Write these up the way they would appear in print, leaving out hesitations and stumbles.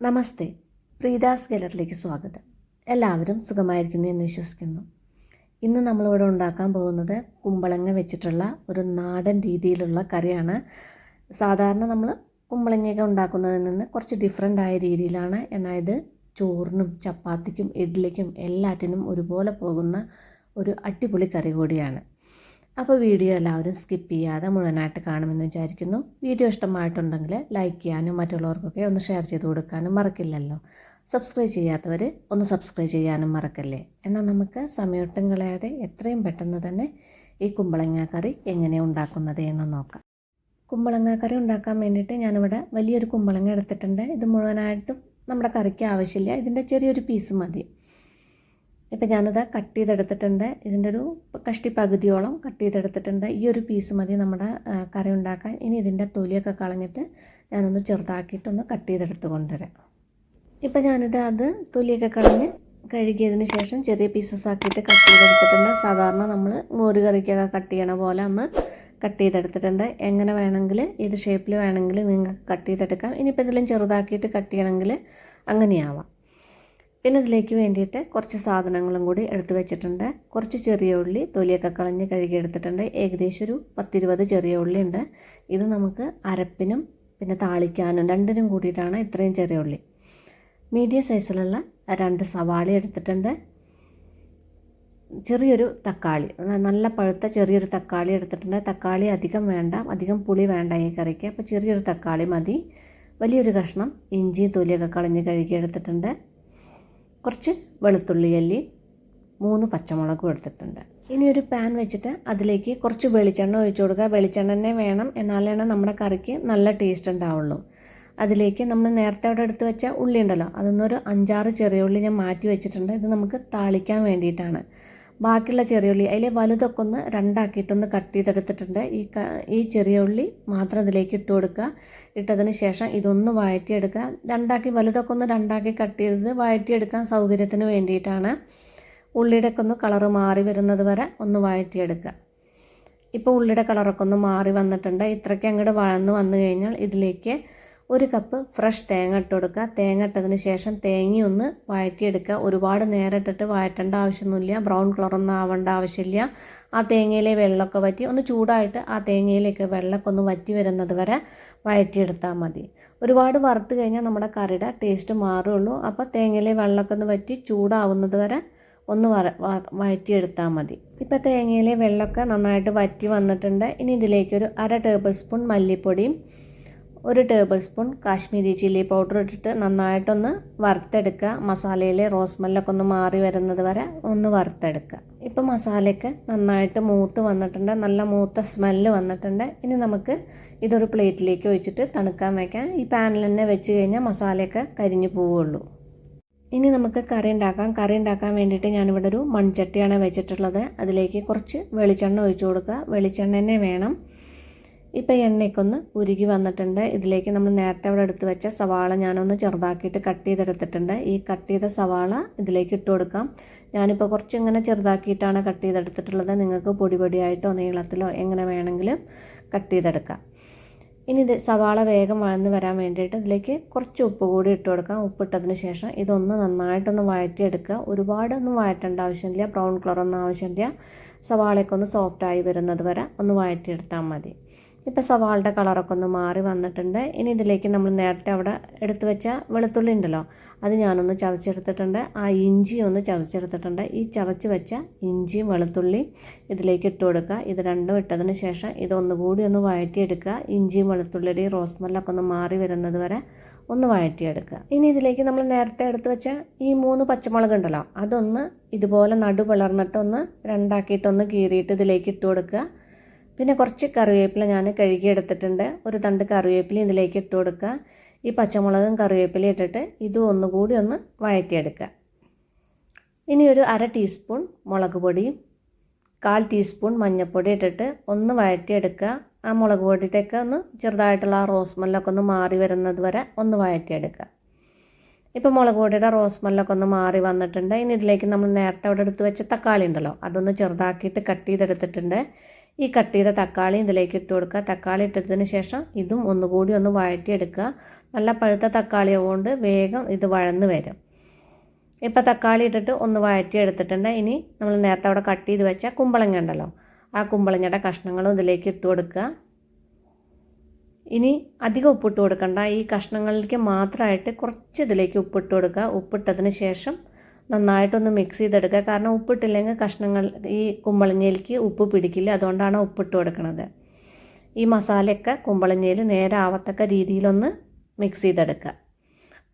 നമസ്തേ, പ്രീതാസ് ഗാലറിയിലേക്ക് സ്വാഗതം. എല്ലാവരും സുഖമായിരിക്കുന്നു എന്ന് വിശ്വസിക്കുന്നു. ഇന്ന് നമ്മളിവിടെ ഉണ്ടാക്കാൻ പോകുന്നത് കുമ്പളങ്ങ വെച്ചിട്ടുള്ള ഒരു നാടൻ രീതിയിലുള്ള കറിയാണ്. സാധാരണ നമ്മൾ കുമ്പളങ്ങയൊക്കെ ഉണ്ടാക്കുന്നതിൽ നിന്ന് കുറച്ച് ഡിഫറെൻ്റ് ആയ രീതിയിലാണ്. എന്നാൽ ഇത് ചോറിനും ചപ്പാത്തിക്കും ഇഡ്ഡലിക്കും എല്ലാറ്റിനും ഒരുപോലെ പോകുന്ന ഒരു അടിപൊളി കറി കൂടിയാണ്. അപ്പോൾ വീഡിയോ എല്ലാവരും സ്കിപ്പ് ചെയ്യാതെ മുഴുവനായിട്ട് കാണുമെന്ന് വിചാരിക്കുന്നു. വീഡിയോ ഇഷ്ടമായിട്ടുണ്ടെങ്കിൽ ലൈക്ക് ചെയ്യാനും മറ്റുള്ളവർക്കൊക്കെ ഒന്ന് ഷെയർ ചെയ്ത് കൊടുക്കാനും മറക്കില്ലല്ലോ. സബ്സ്ക്രൈബ് ചെയ്യാത്തവർ ഒന്ന് സബ്സ്ക്രൈബ് ചെയ്യാനും മറക്കല്ലേ. എന്നാൽ നമുക്ക് സമയൊട്ടും കളയാതെ എത്രയും പെട്ടെന്ന് തന്നെ ഈ കുമ്പളങ്ങ കറി എങ്ങനെ ഉണ്ടാക്കുന്നത് എന്ന് നോക്കാം. കുമ്പളങ്ങ കറി ഉണ്ടാക്കാൻ വേണ്ടിയിട്ട് ഞാനിവിടെ വലിയൊരു കുമ്പളങ്ങ എടുത്തിട്ടുണ്ട്. ഇത് മുഴുവനായിട്ടും നമ്മുടെ കറിക്ക് ആവശ്യമില്ല, ഇതിൻ്റെ ചെറിയൊരു പീസ് മതി. ഇപ്പം ഞാനിത് കട്ട് ചെയ്തെടുത്തിട്ടുണ്ട്. ഇതിൻ്റെ ഒരു കഷ്ടി പകുതിയോളം കട്ട് ചെയ്തെടുത്തിട്ടുണ്ട്. ഈ ഒരു പീസ് മതി നമ്മുടെ കറി ഉണ്ടാക്കാൻ. ഇനി ഇതിൻ്റെ തൊലിയൊക്കെ കളഞ്ഞിട്ട് ഞാനൊന്ന് ചെറുതാക്കിയിട്ടൊന്ന് കട്ട് ചെയ്തെടുത്ത് കൊണ്ടുവരാം. ഇപ്പം ഞാനിത് തൊലിയൊക്കെ കളഞ്ഞ് കഴുകിയതിന് ശേഷം ചെറിയ പീസസ് ആക്കിയിട്ട് കട്ട് ചെയ്തെടുത്തിട്ടുണ്ട്. സാധാരണ നമ്മൾ മോര് കറിക്കൊക്കെ കട്ട് ചെയ്യണ പോലെ ഒന്ന് കട്ട് ചെയ്തെടുത്തിട്ടുണ്ട്. എങ്ങനെ വേണമെങ്കിൽ ഏത് ഷേപ്പിൽ വേണമെങ്കിൽ നിങ്ങൾക്ക് കട്ട് ചെയ്തെടുക്കാം. ഇനിയിപ്പോൾ ഇതിലും ചെറുതാക്കിയിട്ട് കട്ട് ചെയ്യണമെങ്കിൽ അങ്ങനെയാവാം. പിന്നെ ഇതിലേക്ക് വേണ്ടിയിട്ട് കുറച്ച് സാധനങ്ങളും കൂടി എടുത്ത് വെച്ചിട്ടുണ്ട്. കുറച്ച് ചെറിയ ഉള്ളി തൊലിയൊക്കെ കളഞ്ഞ് കഴുകിയെടുത്തിട്ടുണ്ട്. ഏകദേശം ഒരു 10-20 ചെറിയ ഉള്ളി ഉണ്ട്. ഇത് നമുക്ക് അരപ്പിനും പിന്നെ താളിക്കാനും രണ്ടിനും കൂടിയിട്ടാണ് ഇത്രയും ചെറിയ ഉള്ളി. മീഡിയം സൈസിലുള്ള 2 സവാള എടുത്തിട്ടുണ്ട്. ചെറിയൊരു തക്കാളി, നല്ല പഴുത്ത ചെറിയൊരു തക്കാളി എടുത്തിട്ടുണ്ട്. തക്കാളി അധികം വേണ്ട, അധികം പുളി വേണ്ട ഈ കറിക്ക്. അപ്പോൾ ചെറിയൊരു തക്കാളി മതി. വലിയൊരു കഷ്ണം ഇഞ്ചിയും തൊലിയൊക്കെ കളഞ്ഞ് കഴുകിയെടുത്തിട്ടുണ്ട്. കുറച്ച് വെളുത്തുള്ളി അല്ലി, 3 പച്ചമുളകും എടുത്തിട്ടുണ്ട്. ഇനി ഒരു പാൻ വെച്ചിട്ട് അതിലേക്ക് കുറച്ച് വെളിച്ചെണ്ണ ഒഴിച്ചു കൊടുക്കുക. വെളിച്ചെണ്ണ തന്നെ വേണം, എന്നാലാണ് നമ്മുടെ കറിക്ക് നല്ല ടേസ്റ്റ് ഉണ്ടാവുള്ളൂ. അതിലേക്ക് നമ്മൾ നേരത്തെ അവിടെ എടുത്ത് വെച്ച ഉള്ളി ഉണ്ടല്ലോ, അതൊന്നൊരു 5-6 ചെറിയ ഉള്ളി ഞാൻ മാറ്റി വെച്ചിട്ടുണ്ട്. ഇത് നമുക്ക് താളിക്കാൻ വേണ്ടിയിട്ടാണ്. ബാക്കിയുള്ള ചെറിയ ഉള്ളി അതിൽ വലുതൊക്കെ ഒന്ന് രണ്ടാക്കിയിട്ടൊന്ന് കട്ട് ചെയ്തെടുത്തിട്ടുണ്ട്. ഈ ചെറിയ ഉള്ളി മാത്രം ഇതിലേക്ക് ഇട്ട് കൊടുക്കുക. ഇട്ടതിന് ശേഷം ഇതൊന്ന് വഴറ്റിയെടുക്കുക. വലുതൊക്കെ ഒന്ന് രണ്ടാക്കി കട്ട് ചെയ്ത് വഴറ്റിയെടുക്കാൻ സൗകര്യത്തിന് വേണ്ടിയിട്ടാണ്. ഉള്ളിയുടെ ഒക്കെ ഒന്ന് കളറ് മാറി വരുന്നത് വരെ ഒന്ന് വഴറ്റിയെടുക്കുക. ഇപ്പോൾ ഉള്ളിയുടെ കളറൊക്കെ ഒന്ന് മാറി വന്നിട്ടുണ്ട്. ഇത്രയ്ക്ക് അങ്ങോട്ട് വഴന്ന് വന്നു കഴിഞ്ഞാൽ ഇതിലേക്ക് 1 കപ്പ് ഫ്രഷ് തേങ്ങ ഇട്ട് കൊടുക്കുക. തേങ്ങ ഇട്ടതിന് ശേഷം തേങ്ങയൊന്ന് വഴറ്റിയെടുക്കുക. ഒരുപാട് നേരം ഇട്ടിട്ട് വഴറ്റേണ്ട ആവശ്യമൊന്നുമില്ല, ബ്രൗൺ കളറൊന്നും ആവേണ്ട ആവശ്യമില്ല. ആ തേങ്ങയിലെ വെള്ളമൊക്കെ വറ്റി ഒന്ന് ചൂടായിട്ട് ആ തേങ്ങയിലേക്ക് വെള്ളമൊക്കെ ഒന്ന് വറ്റി വരുന്നത് വരെ വഴറ്റിയെടുത്താൽ മതി. ഒരുപാട് വറുത്ത് കഴിഞ്ഞാൽ നമ്മുടെ കറിയുടെ ടേസ്റ്റ് മാറുള്ളൂ. അപ്പോൾ തേങ്ങയിലെ വെള്ളമൊക്കെ ഒന്ന് വറ്റി ചൂടാവുന്നത് വരെ ഒന്ന് വഴറ്റിയെടുത്താൽ മതി. ഇപ്പോൾ തേങ്ങയിലെ വെള്ളമൊക്കെ നന്നായിട്ട് വറ്റി വന്നിട്ടുണ്ട്. ഇനി ഇതിലേക്കൊരു 1/2 ടേബിൾ സ്പൂൺ മല്ലിപ്പൊടിയും 1 table spoon Kashmiri chilli powder ഇട്ടിട്ട് നന്നായിട്ടൊന്ന് വറുത്തെടുക്കുക. മസാലയിലെ റോസ്മെല്ലൊക്കെ ഒന്ന് മാറി വരുന്നത് വരെ ഒന്ന് വറുത്തെടുക്കുക. ഇപ്പോൾ മസാലയൊക്കെ നന്നായിട്ട് മൂത്ത് വന്നിട്ടുണ്ട്, നല്ല മൂത്ത സ്മെല്ല് വന്നിട്ടുണ്ട്. ഇനി നമുക്ക് ഇതൊരു പ്ലേറ്റിലേക്ക് ഒഴിച്ചിട്ട് തണുക്കാൻ വയ്ക്കാം. ഈ പാനിൽ തന്നെ വെച്ച് കഴിഞ്ഞാൽ മസാലയൊക്കെ കരിഞ്ഞു പോവുള്ളൂ. ഇനി നമുക്ക് കറി ഉണ്ടാക്കാൻ വേണ്ടിയിട്ട് ഞാനിവിടെ ഒരു മൺചട്ടിയാണ് വെച്ചിട്ടുള്ളത്. അതിലേക്ക് കുറച്ച് വെളിച്ചെണ്ണ ഒഴിച്ചു കൊടുക്കുക. വെളിച്ചെണ്ണ തന്നെ വേണം. ഇപ്പോൾ എണ്ണയ്ക്കൊന്ന് ഉരുകി വന്നിട്ടുണ്ട്. ഇതിലേക്ക് നമ്മൾ നേരത്തെ അവിടെ എടുത്ത് വെച്ച സവാള ഞാനൊന്ന് ചെറുതാക്കിയിട്ട് കട്ട് ചെയ്തെടുത്തിട്ടുണ്ട്. ഈ കട്ട് ചെയ്ത സവാള ഇതിലേക്ക് ഇട്ട് കൊടുക്കാം. ഞാനിപ്പോൾ കുറച്ച് ഇങ്ങനെ ചെറുതാക്കിയിട്ടാണ് കട്ട് ചെയ്തെടുത്തിട്ടുള്ളത്. നിങ്ങൾക്ക് പൊടിയായിട്ടോ നീളത്തിലോ എങ്ങനെ വേണമെങ്കിലും കട്ട് ചെയ്തെടുക്കാം. ഇനി ഇത് സവാള വേഗം വഴന്ന് വരാൻ വേണ്ടിയിട്ട് ഇതിലേക്ക് കുറച്ച് ഉപ്പ് കൂടി ഇട്ട് കൊടുക്കാം. ഉപ്പിട്ടതിന് ശേഷം ഇതൊന്ന് നന്നായിട്ടൊന്ന് വഴറ്റിയെടുക്കുക. ഒരുപാടൊന്നും വഴറ്റേണ്ട ആവശ്യമില്ല, ബ്രൗൺ കളറൊന്നും ആവശ്യമില്ല. സവാളയൊക്കെ ഒന്ന് സോഫ്റ്റായി വരുന്നത് വരെ ഒന്ന് വഴറ്റിയെടുത്താൽ മതി. ഇപ്പോൾ സവാളയുടെ കളറൊക്കെ ഒന്ന് മാറി വന്നിട്ടുണ്ട്. ഇനി ഇതിലേക്ക് നമ്മൾ നേരത്തെ അവിടെ എടുത്ത് വെച്ച വെളുത്തുള്ളി ഉണ്ടല്ലോ, അത് ഞാനൊന്ന് ചതച്ചെടുത്തിട്ടുണ്ട്. ആ ഇഞ്ചി ഒന്ന് ചതച്ചെടുത്തിട്ടുണ്ട്. ഈ ചതച്ച് വെച്ച ഇഞ്ചിയും വെളുത്തുള്ളിയും ഇതിലേക്ക് ഇട്ട് കൊടുക്കുക. ഇത് രണ്ടും ഇട്ടതിന് ശേഷം ഇതൊന്നുകൂടി ഒന്ന് വഴറ്റിയെടുക്കുക. ഇഞ്ചിയും വെളുത്തുള്ളിയുടെയും റോസ്മെല്ലൊക്കെ ഒന്ന് മാറി വരുന്നത് വരെ ഒന്ന് വഴറ്റിയെടുക്കുക. ഇനി ഇതിലേക്ക് നമ്മൾ നേരത്തെ എടുത്ത് വെച്ച ഈ 3 പച്ചമുളക് ഉണ്ടല്ലോ, അതൊന്ന് ഇതുപോലെ നടു പിളർന്നിട്ടൊന്ന് രണ്ടാക്കിയിട്ടൊന്ന് കീറിയിട്ട് ഇതിലേക്ക് ഇട്ട് കൊടുക്കുക. പിന്നെ കുറച്ച് കറിവേപ്പില ഞാൻ കഴുകിയെടുത്തിട്ടുണ്ട്. ഒരു തണ്ട് കറിവേപ്പില ഇതിലേക്ക് ഇട്ട് കൊടുക്കുക. ഈ പച്ചമുളകും കറിവേപ്പിലയും ഇട്ടിട്ട് ഇതും ഒന്നുകൂടി ഒന്ന് വഴറ്റിയെടുക്കുക. ഇനി ഒരു 1/2 ടീസ്പൂൺ മുളക് പൊടിയും 1/4 ടീസ്പൂൺ മഞ്ഞൾപ്പൊടി ഇട്ടിട്ട് ഒന്ന് വഴറ്റിയെടുക്കുക. ആ മുളക് പൊടിയിട്ടൊക്കെ ഒന്ന് ചെറുതായിട്ടുള്ള ആ റോസ്മെല്ലൊക്കെ ഒന്ന് മാറി വരുന്നത് വരെ ഒന്ന് വഴറ്റിയെടുക്കുക. ഇപ്പോൾ മുളക് പൊടിയുടെ റോസ്മെല്ലൊക്കെ ഒന്ന് മാറി വന്നിട്ടുണ്ട്. ഇനി ഇതിലേക്ക് നമ്മൾ നേരത്തെ അവിടെ എടുത്ത് വെച്ച തക്കാളി ഉണ്ടല്ലോ, അതൊന്ന് ചെറുതാക്കിയിട്ട് കട്ട് ചെയ്തെടുത്തിട്ടുണ്ട്. ഈ കട്ട് ചെയ്ത തക്കാളി ഇതിലേക്ക് ഇട്ട് കൊടുക്കുക. തക്കാളി ഇട്ടതിന് ശേഷം ഇതും ഒന്നുകൂടി ഒന്ന് വഴറ്റിയെടുക്കുക. നല്ല പഴുത്ത തക്കാളി ആവുകൊണ്ട് വേഗം ഇത് വഴന്ന് വരും. ഇപ്പോൾ തക്കാളി ഇട്ടിട്ട് ഒന്ന് വഴറ്റിയെടുത്തിട്ടുണ്ട്. ഇനി നമ്മൾ നേരത്തെ അവിടെ കട്ട് ചെയ്ത് വെച്ച കുമ്പളങ്ങ ഉണ്ടല്ലോ, ആ കുമ്പളങ്ങയുടെ കഷ്ണങ്ങളും ഇതിലേക്ക് ഇട്ട് കൊടുക്കുക. ഇനി അധികം ഉപ്പിട്ട് കൊടുക്കണ്ട, ഈ കഷ്ണങ്ങളിലേക്ക് മാത്രമായിട്ട് കുറച്ച് ഇതിലേക്ക് ഉപ്പിട്ട് കൊടുക്കുക. ഉപ്പിട്ടതിന് ശേഷം നന്നായിട്ടൊന്ന് മിക്സ് ചെയ്തെടുക്കുക. കാരണം ഉപ്പിട്ടില്ലെങ്കിൽ കഷ്ണങ്ങൾ ഈ കുമ്പളങ്ങയിലേക്ക് ഉപ്പ് പിടിക്കില്ല, അതുകൊണ്ടാണ് ഉപ്പിട്ട് കൊടുക്കുന്നത്. ഈ മസാലയൊക്കെ കുമ്പളങ്ങയിൽ നേരെ ആവത്തക്ക രീതിയിലൊന്ന് മിക്സ് ചെയ്തെടുക്കുക.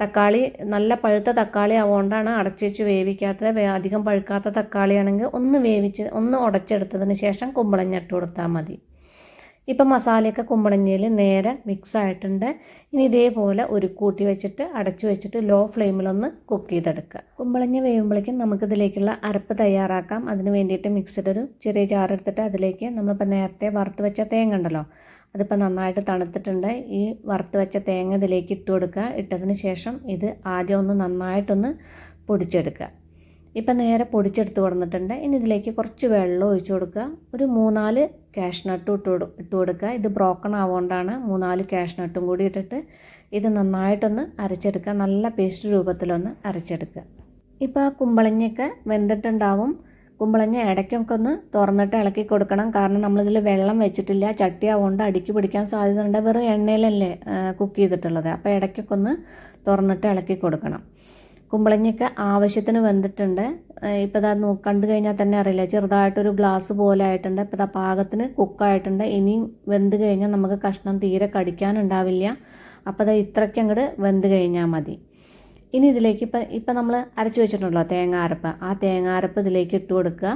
തക്കാളി നല്ല പഴുത്ത തക്കാളി ആവുകൊണ്ടാണ് അടച്ചു വെച്ച് വേവിക്കാത്തത്. അധികം പഴുക്കാത്ത തക്കാളിയാണെങ്കിൽ ഒന്ന് ഉടച്ചെടുത്തതിന് ശേഷം കുമ്പളങ്ങ ഇട്ട് കൊടുത്താൽ മതി. ഇപ്പം മസാലയൊക്കെ കുമ്പളങ്ങയിൽ നേരെ മിക്സ് ആയിട്ടുണ്ട്. ഇനി ഇതേപോലെ ഒരു കൂട്ടി വെച്ചിട്ട് അടച്ചു വെച്ചിട്ട് ലോ ഫ്ലെയിമിലൊന്ന് കുക്ക് ചെയ്തെടുക്കുക. കുമ്പളങ്ങ വേവുമ്പോഴേക്കും നമുക്കിതിലേക്കുള്ള അരപ്പ് തയ്യാറാക്കാം. അതിന് വേണ്ടിയിട്ട് മിക്സിയുടെ ഒരു ചെറിയ ജാറെടുത്തിട്ട് അതിലേക്ക് നമ്മളിപ്പോൾ നേരത്തെ വറുത്ത് വെച്ച തേങ്ങ ഉണ്ടല്ലോ, അതിപ്പോൾ നന്നായിട്ട് തണുത്തിട്ടുണ്ട്. ഈ വറുത്ത് വെച്ച തേങ്ങ ഇതിലേക്ക് ഇട്ട് കൊടുക്കുക. ഇട്ടതിന് ശേഷം ഇത് ആദ്യം ഒന്ന് നന്നായിട്ടൊന്ന് പൊടിച്ചെടുക്കുക. ഇപ്പം നേരെ പൊടിച്ചെടുത്ത് കൊടുത്തിട്ടുണ്ട്. ഇനി ഇതിലേക്ക് കുറച്ച് വെള്ളം ഒഴിച്ചു കൊടുക്കുക. ഒരു 3-4 കാഷ്നട്ടും ഇട്ട് കൊടുക്കുക. ഇത് ബ്രോക്കൺ ആവുകൊണ്ടാണ് 3-4 കാഷ്നട്ടും കൂടി ഇട്ടിട്ട് ഇത് നന്നായിട്ടൊന്ന് അരച്ചെടുക്കുക. നല്ല പേസ്റ്റ് രൂപത്തിലൊന്ന് അരച്ചെടുക്കുക. ഇപ്പോൾ ആ കുമ്പളങ്ങയൊക്കെ വെന്തിട്ടുണ്ടാവും. കുമ്പളങ്ങ ഇടയ്ക്കൊക്കെ ഒന്ന് തുറന്നിട്ട് ഇളക്കി കൊടുക്കണം. കാരണം നമ്മളിതിൽ വെള്ളം വെച്ചിട്ടില്ല, ചട്ടി ആവുകൊണ്ട് അടിക്ക് പിടിക്കാൻ സാധ്യതയുണ്ട്. വെറും എണ്ണയിലല്ലേ കുക്ക് ചെയ്തിട്ടുള്ളത്. അപ്പോൾ ഇടയ്ക്കൊക്കെ ഒന്ന് തുറന്നിട്ട് ഇളക്കി കൊടുക്കണം. കുമ്പളങ്ങയൊക്കെ ആവശ്യത്തിന് വെന്തിട്ടുണ്ട്. ഇപ്പോൾ ഇതാ കണ്ടു കഴിഞ്ഞാൽ തന്നെ അറിയില്ല, ചെറുതായിട്ടൊരു ഗ്ലാസ് പോലെ ആയിട്ടുണ്ട്. ഇപ്പോൾ ഇതാ പാകത്തിന് കുക്കായിട്ടുണ്ട്. ഇനിയും വെന്ത് കഴിഞ്ഞാൽ നമുക്ക് കഷ്ണം തീരെ കടിക്കാനുണ്ടാവില്ല. അപ്പോൾ അത് ഇത്രയ്ക്ക് അങ്ങോട്ട് വെന്ത് കഴിഞ്ഞാൽ മതി. ഇനി ഇതിലേക്ക് ഇപ്പം നമ്മൾ അരച്ച് വെച്ചിട്ടുണ്ടല്ലോ തേങ്ങ അരപ്പ്, ആ തേങ്ങ അരപ്പ് ഇതിലേക്ക് ഇട്ട് കൊടുക്കുക.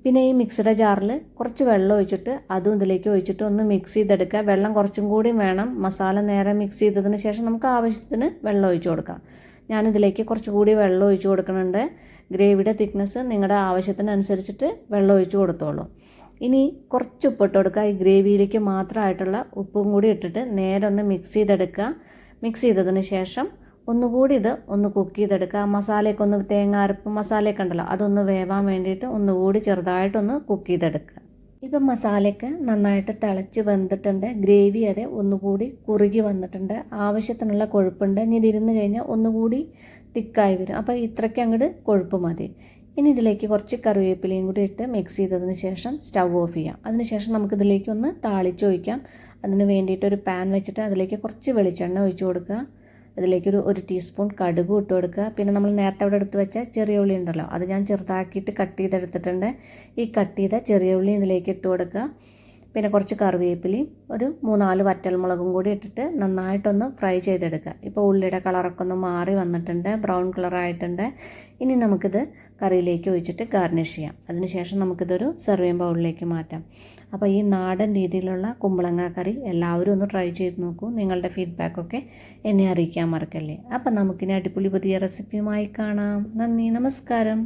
പിന്നെ ഈ മിക്സിയുടെ ജാറിൽ കുറച്ച് വെള്ളം ഒഴിച്ചിട്ട് അതും ഇതിലേക്ക് ഒഴിച്ചിട്ട് ഒന്ന് മിക്സ് ചെയ്തെടുക്കുക. വെള്ളം കുറച്ചും കൂടി വേണം. മസാല നേരെ മിക്സ് ചെയ്തതിന് ശേഷം നമുക്ക് ആവശ്യത്തിന് വെള്ളം ഒഴിച്ച് കൊടുക്കാം. ഞാനിതിലേക്ക് കുറച്ചുകൂടി വെള്ളം ഒഴിച്ച് കൊടുക്കുന്നുണ്ട്. ഗ്രേവിയുടെ തിക്നെസ് നിങ്ങളുടെ ആവശ്യത്തിനനുസരിച്ചിട്ട് വെള്ളം ഒഴിച്ച് കൊടുത്തോളൂ. ഇനി കുറച്ച് ഉപ്പിട്ട് കൊടുക്കുക. ഈ ഗ്രേവിയിലേക്ക് മാത്രമായിട്ടുള്ള ഉപ്പും കൂടി ഇട്ടിട്ട് നേരെ ഒന്ന് മിക്സ് ചെയ്തെടുക്കുക. മിക്സ് ചെയ്തതിന് ശേഷം ഒന്നുകൂടി ഇത് ഒന്ന് കുക്ക് ചെയ്തെടുക്കുക. മസാലയൊക്കെ ഒന്ന് തേങ്ങ അരപ്പ് മസാലയൊക്കെ ഉണ്ടല്ലോ, അതൊന്ന് വേവാൻ വേണ്ടിയിട്ട് ഒന്നുകൂടി ചെറുതായിട്ടൊന്ന് കുക്ക് ചെയ്തെടുക്കുക. ഇപ്പം മസാലയൊക്കെ നന്നായിട്ട് തിളച്ച് വെന്തിട്ടുണ്ട്. ഗ്രേവി വരെ ഒന്നുകൂടി കുറുകി വന്നിട്ടുണ്ട്. ആവശ്യത്തിനുള്ള കൊഴുപ്പുണ്ട്. ഇനി ഇതിരുന്ന് കഴിഞ്ഞാൽ ഒന്നുകൂടി തിക്കായി വരും. അപ്പോൾ ഇത്രയ്ക്ക് അങ്ങോട്ട് കൊഴുപ്പ് മതി. ഇനി ഇതിലേക്ക് കുറച്ച് കറിവേപ്പിലയും കൂടി ഇട്ട് മിക്സ് ചെയ്തതിന് ശേഷം സ്റ്റൗ ഓഫ് ചെയ്യാം. അതിനുശേഷം നമുക്കിതിലേക്ക് ഒന്ന് താളിച്ചൊഴിക്കാം. അതിന് വേണ്ടിയിട്ട് ഒരു പാൻ വെച്ചിട്ട് അതിലേക്ക് കുറച്ച് വെളിച്ചെണ്ണ ഒഴിച്ച് കൊടുക്കുക. അതിലേക്കൊരു 1 ടീസ്പൂൺ കടുക് ഇട്ട് കൊടുക്കുക. പിന്നെ നമ്മൾ നേരത്തെ അവിടെ എടുത്ത് വെച്ച ചെറിയ ഉള്ളി ഉണ്ടല്ലോ, അത് ഞാൻ ചെറുതാക്കിയിട്ട് കട്ട് ചെയ്തെടുത്തിട്ടുണ്ട്. ഈ കട്ട് ചെയ്ത ചെറിയ ഉള്ളി ഇതിലേക്ക് ഇട്ട് കൊടുക്കുക. പിന്നെ കുറച്ച് കറിവേപ്പിലയും ഒരു 3-4 വറ്റൽമുളകും കൂടി ഇട്ടിട്ട് നന്നായിട്ടൊന്ന് ഫ്രൈ ചെയ്തെടുക്കുക. ഇപ്പോൾ ഉള്ളിയുടെ കളറൊക്കെ ഒന്ന് മാറി വന്നിട്ടുണ്ട്, ബ്രൗൺ കളറായിട്ടുണ്ട്. ഇനി നമുക്കിത് കറിയിലേക്ക് ഒഴിച്ചിട്ട് ഗാർണിഷ് ചെയ്യാം. അതിനുശേഷം നമുക്കിതൊരു സെർവിങ് ബൗളിലേക്ക് മാറ്റാം. അപ്പോൾ ഈ നാടൻ രീതിയിലുള്ള കുമ്പളങ്ങ കറി എല്ലാവരും ഒന്ന് ട്രൈ ചെയ്ത് നോക്കൂ. നിങ്ങളുടെ ഫീഡ്ബാക്കൊക്കെ എന്നെ അറിയിക്കാൻ മറക്കല്ലേ. അപ്പം നമുക്കിനി അടിപൊളി പുതിയ റെസിപ്പിയുമായി കാണാം. നന്ദി, നമസ്കാരം.